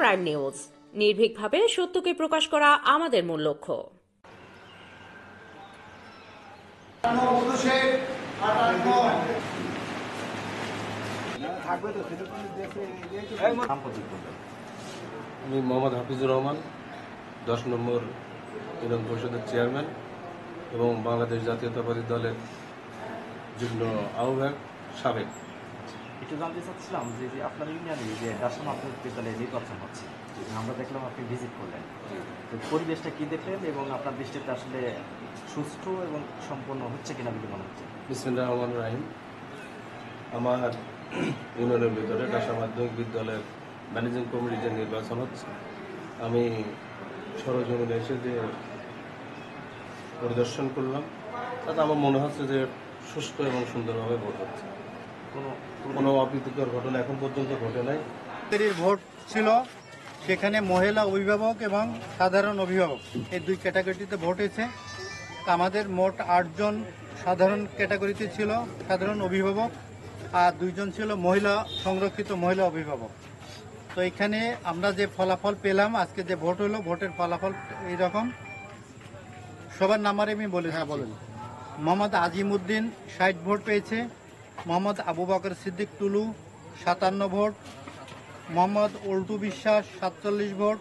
Prime news, নির্ভীকভাবে সত্যকে প্রকাশ করা আমাদের মূল লক্ষ্য। আমি মোহাম্মদ হাফিজুর রহমান, 10 নম্বর ইউনিয়ন পরিষদের চেয়ারম্যান এবং বাংলাদেশ জাতীয়তাবাদী দলের যুগ্ম আহ্বায়ক সাবেক। একটু জানতে চাচ্ছিলাম যে আপনার ইউনিয়নে যে ডাশা মাধ্যমিক বিদ্যালয়ে নির্বাচন হচ্ছে, আমরা দেখলাম আপনি ভিজিট করলেন, তো পরিবেশটা কি দেখলেন এবং আপনার দৃষ্টিতে আসলে সুষ্ঠু এবং সম্পন্ন হচ্ছে কিনা বলে মনে হচ্ছে? বিসমিল্লাহির রহমানির রহিম। আমার ইউনিয়নের ভিতরে ডাশা মাধ্যমিক বিদ্যালয়ের ম্যানেজিং কমিটির যে নির্বাচন হচ্ছে, আমি সরজমিনে এসে যে পরিদর্শন করলাম, তাতে আমার মনে হচ্ছে যে সুষ্ঠু এবং সুন্দরভাবে ভোট হচ্ছে। কোনো অপ্রীতিকর ঘটনা এখন পর্যন্ত ঘটে নাই। ভোট ছিল, সেখানে মহিলা অভিভাবক এবং সাধারণ অভিভাবক এই দুই ক্যাটাগরিতে ভোট হয়েছে। আমাদের মোট 8 জন সাধারণ ক্যাটাগরিতে ছিল সাধারণ অভিভাবক, আর 2 জন ছিল মহিলা সংরক্ষিত মহিলা অভিভাবক। তো এখানে আমরা যে ফলাফল পেলাম, আজকে যে ভোট হলো, ভোটের ফলাফল এইরকম। সবার নাম্বারে আমি বলে বলেন। মোহাম্মদ আজিমউদ্দিন 60 ভোট পেয়েছে, মোহাম্মদ আবু বকর সিদ্দিক টুলু 57 ভোট, মোহাম্মদ অল্টু বিশ্বাস 47 ভোট,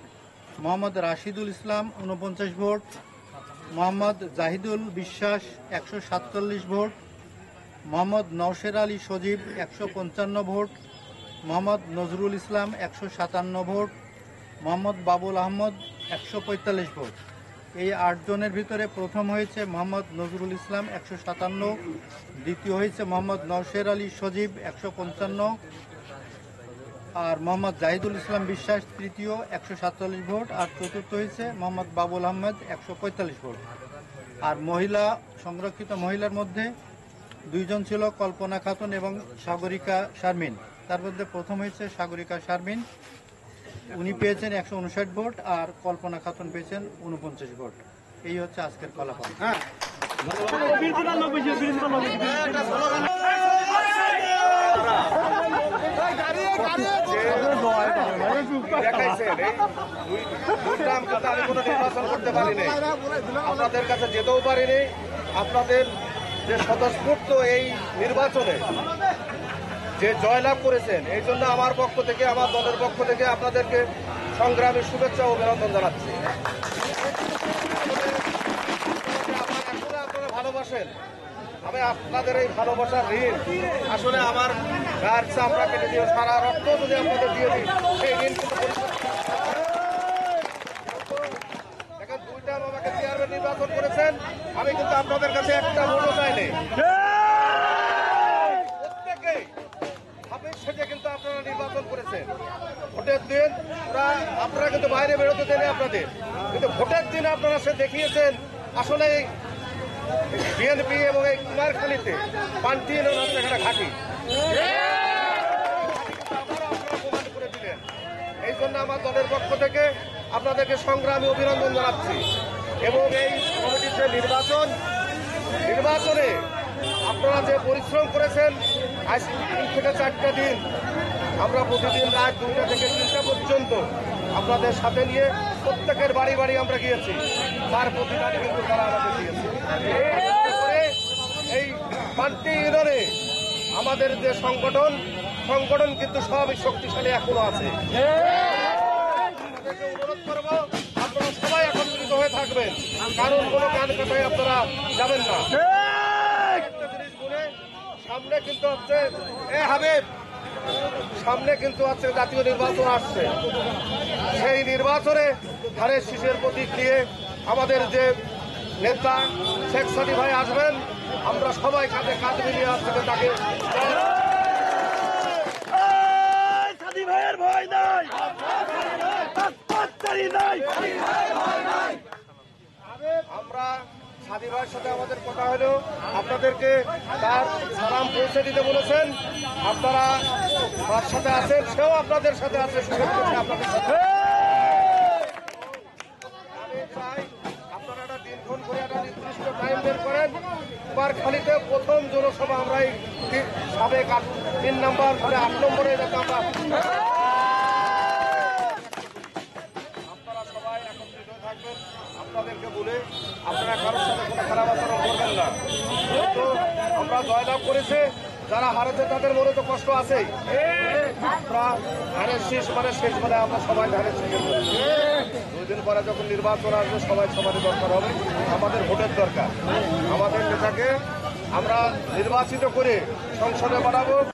মোহাম্মদ রাশিদুল ইসলাম 49 ভোট, মোহাম্মদ জাহিদুল বিশ্বাস 147 ভোট, মোহাম্মদ নওশের আলী সজীব 155 vote, Mohammad Nazrul Islam 157 vote, Mohammad Babul Ahmad 145 vote. এই 8 জনের ভিতরে প্রথম হয়েছে মোহাম্মদ নজরুল ইসলাম 157, দ্বিতীয় হয়েছে মোহাম্মদ নওশের আলী সজীব 155, আর মোহাম্মদ জাহিদুল ইসলাম বিশ্বাস তৃতীয় 147 ভোট, আর চতুর্থ হয়েছে মোহাম্মদ বাবুল আহমদ 145 ভোট। আর মহিলা সংরক্ষিত মহিলার মধ্যে 2 জন ছিল, কল্পনা খাতুন এবং সাগরিকা শারমিন। তার মধ্যে প্রথম হয়েছে সাগরিকা শারমিন, উনি পেয়েছেন 159 ভোট, আর কল্পনা খাতুন পেয়েছেন 49 ভোট। এই হচ্ছে আজকের ফলাফল। আমি কোনো নির্বাচন করতে পারিনি, আপনাদের কাছে যেতেও পারিনি। আপনাদের যে স্বতঃস্ফূর্ত এই নির্বাচনে যে জয়লাভ করেছেন, এই জন্য আমার পক্ষ থেকে, আমার দলের পক্ষ থেকে আপনাদেরকে সংগ্রামী শুভেচ্ছা ও অভিনন্দন জানাচ্ছি। আপনারা ভালোবাসেন, আমি আপনাদের এই ভালোবাসার ঋণ আসলে আমার গায়ের চামড়া কেটে দিয়ে সারা রক্ত যদি আপনাদের দিয়ে দিই, সেই ঋণ কিন্তু দেখেন 2টা আমাকে চেয়ারম্যান নির্বাচন করেছেন, আমি কিন্তু আপনাদের কাছে একটা ভোটও চাইনি। প্রত্যেকেই হাফিজ সেজে কিন্তু আপনারা নির্বাচন করেছেন। ভোটের দিন আপনারা কিন্তু বাইরে বেরোতে দেন আপনাদের, কিন্তু ভোটের দিন আপনারা সে দেখিয়েছেন আসলে বিএনপি এবং এই কুমারখালীতে পান্টি রাস্তাঘাটা ঘাঁটি প্রমাণ করে দিলেন। এই জন্য আমার দলের পক্ষ থেকে আপনাদেরকে সংগ্রামী অভিনন্দন জানাচ্ছি। এবং এই কমিটির যে নির্বাচনে আপনারা যে পরিশ্রম করেছেন, আজ 3 থেকে 4টা দিন আমরা প্রতিদিন রাত 2টা থেকে 3টা পর্যন্ত আপনাদের সাথে নিয়ে প্রত্যেকের বাড়ি বাড়ি আমরা গিয়েছি, তার প্রতিদান কিন্তু তারা আমাদের দিয়েছে। এই পান্টি ইউনিয়নে আমাদের যে সংগঠন কিন্তু সবই শক্তিশালী এখনো আছে। অনুরোধ করবো আপনারা সবাই একত্রিত হয়ে থাকবেন, কারণ কোনো কান কাটায় আপনারা যাবেন না। একটা জিনিস বলে, সামনে কিন্তু হচ্ছে সামনে কিন্তু আছে জাতীয় নির্বাচন আসছে। সেই নির্বাচনে ধানের শীষের প্রতীক নিয়ে আমাদের যে নেতা শেখ সাদী ভাই আসবেন, আমরা সবাই কাঁধে কাঁধ মিলিয়ে আসতে তাকে আমরা সাদী ভাইয়ের সাথে আমাদের কথা হলো, আপনাদেরকে তার সালাম পৌঁছে দিতে বলেছেন। আপনারা তার সাথে আছেন, সেও আপনাদের সাথে আছে, শুভেচ্ছা আপনাদের সাথে। আমি চাই আপনারা একটা দিনক্ষণ করে একটা নির্দিষ্ট টাইম বের করেন। কুমারখালীতে প্রথম জনসভা আমরা এই সাবেক 3 নম্বর 8 নম্বরে যাতে আমরা আমাদেরকে বলে আপনারা কারোর সাথে কোনো খারাপ আচরণ করবেন না। তো আমরা জয়লাভ করেছে, যারা হারেছে তাদের মনে তো কষ্ট আছেই। আমরা ধানের শেষ মানে আমরা সবাই ধানের শেষ। 2 দিন পরে যখন নির্বাচন আসবে সবাই সবারই দরকার হবে, আমাদের ভোটের দরকার। আমাদের নেতাকে আমরা নির্বাচিত করে সংসদে বানাবো।